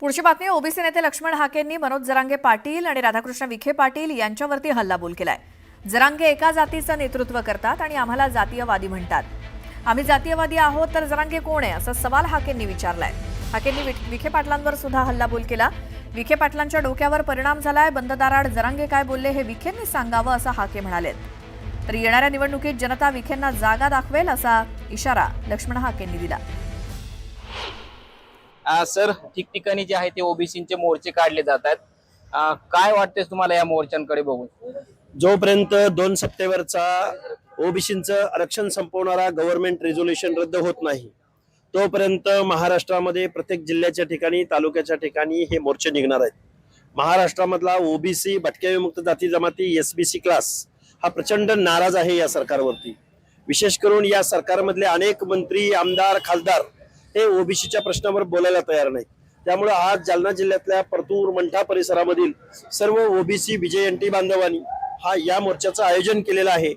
पुढची बातमी ओबीसी नेते लक्ष्मण हाकेंनी मनोज जरांगे पाटील आणि राधाकृष्ण विखे पाटील यांच्यावरती हल्लाबोल केलाय। जरांगे एका जातीचं नेतृत्व करतात आणि आम्हाला जातीयवादी म्हणतात। आम्ही जातीयवादी आहोत तर जरांगे कोण आहे असा सवाल हाकेंनी विचारलाय। हाकेंनी विखे पाटलांवर सुद्धा हल्लाबोल केला। विखे पाटलांच्या डोक्यावर परिणाम झालाय। बंद दाराआड जरांगे काय बोलले हे विखेंनी सांगावं असं हाके म्हणालेत। तर येणाऱ्या निवडणुकीत जनता विखेंना जागा दाखवेल असा इशारा लक्ष्मण हाकेंनी दिला। सर, ठिकठिकाणी जे आहे ते ओबीसीचे मोर्चे काढले जात आहेत। काय वाटते तुम्हाला या मोर्चांकडे बघून? जोपर्यंत 2 सप्टेंबरचा ओबीसीचं आरक्षण संपवणारा गव्हर्नमेंट रेझोल्युशन रद्द होत नाही तोपर्यंत महाराष्ट्रामध्ये प्रत्येक जिल्ह्याच्या ठिकाणी तालुक्याच्या ठिकाणी हे मोर्चे निघणार आहेत। महाराष्ट्रामधला ओबीसी भटक्या विमुक्त जाती जमाती एसबीसी क्लास हा प्रचंड नाराज आहे या सरकारवरती। विशेष करून या सरकारमधले अनेक मंत्री आमदार खासदार हे ओबीसीच्या प्रश्नावर बोलायला तयार नाहीत। त्यामुळे आज जालना जिल्ह्यातल्या परतूर मंठा परिसरामधील सर्व ओबीसी विजयंती बांधवांनी या मोर्चाचं आयोजन केलेलं आहे।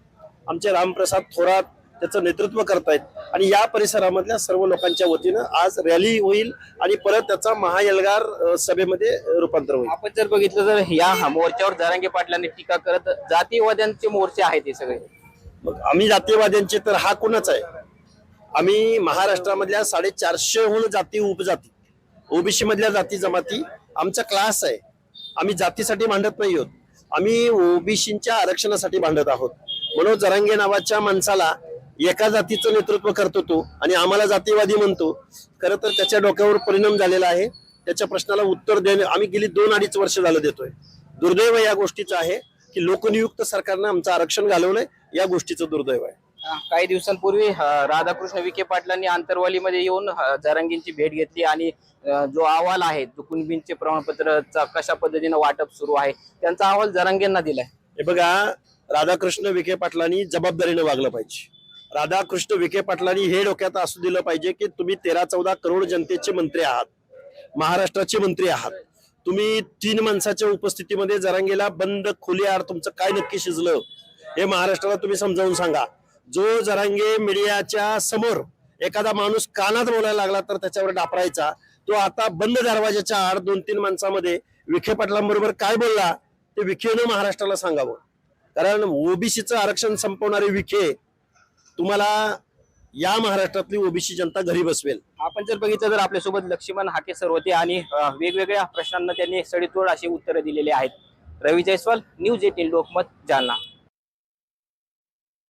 आमचे रामप्रसाद थोरात त्याचं नेतृत्व करतायत आणि या परिसरामधल्या सर्व लोकांच्या वतीनं आज रॅली होईल आणि परत त्याचा महाएल्गार सभेमध्ये रूपांतर होईल। आपण जर बघितलं तर या मोर्चावर जरांगे पाटलांनी टीका करत जातीवाद्यांचे मोर्चे आहेत हे सगळे। मग आम्ही जातीवाद्यांचे तर हा कोणच आहे? आम्ही महाराष्ट्रामधल्या 450हून जाती उपजाती ओबीसी मधल्या जाती जमाती आमचा क्लास आहे। आम्ही जातीसाठी भांडत नाही आहोत, आम्ही ओबीसीच्या आरक्षणासाठी भांडत आहोत। मनोज जरांगे नावाच्या माणसाला एका जातीचं नेतृत्व करतो तो आणि आम्हाला जातीवादी म्हणतो। खरं तर त्याच्या डोक्यावर परिणाम झालेला आहे। त्याच्या प्रश्नाला उत्तर देणे आम्ही गेली 2-2.5 वर्ष झालं देतोय। दुर्दैव या गोष्टीचं आहे की लोकनियुक्त सरकारनं आमचं आरक्षण घालवलंय, या गोष्टीचं दुर्दैव आहे। काही दिवसांपूर्वी राधाकृष्ण विखे पाटलांनी आंतरवालीमध्ये येऊन जरांगेंची भेट घेतली आणि जो अहवाल आहे जो कुणबींचे प्रमाणपत्रचा कशा पद्धतीने वाटप सुरू आहे त्यांचा अहवाल जरांगेंना दिलाय। हे बघा, राधाकृष्ण विखे पाटलांनी जबाबदारीने वागलं पाहिजे। राधाकृष्ण विखे पाटलांनी हे डोक्यात असू दिलं पाहिजे की तुम्ही 13-14 करोड जनतेचे मंत्री आहात, महाराष्ट्राचे मंत्री आहात। तुम्ही 3 माणसाच्या उपस्थितीमध्ये जरांगेला बंद खोलीआड तुमचं काय नक्की शिजलं हे महाराष्ट्राला तुम्ही समजावून सांगा। जो जरांगे मीडियाच्या समोर एखादा माणूस कानात बोलायला लागला तर त्याच्यावर डापरायचा, तो आता बंद दरवाजाच्या आड 2-3 माणसामध्ये विखे पाटलांबरोबर काय बोलला ते विखेनं महाराष्ट्राला सांगावं। कारण ओबीसीचं आरक्षण संपवणारे विखे तुम्हाला या महाराष्ट्रातली ओबीसी जनता घरी बसवेल। आपण जर बघितलं तर आपल्यासोबत लक्ष्मण हाके सर होते आणि वेगवेगळ्या प्रश्नांना त्यांनी सडेतोड अशी उत्तरं दिलेली आहेत। रवी जयस्वाल, न्यूज 18 लोकमत, जालना।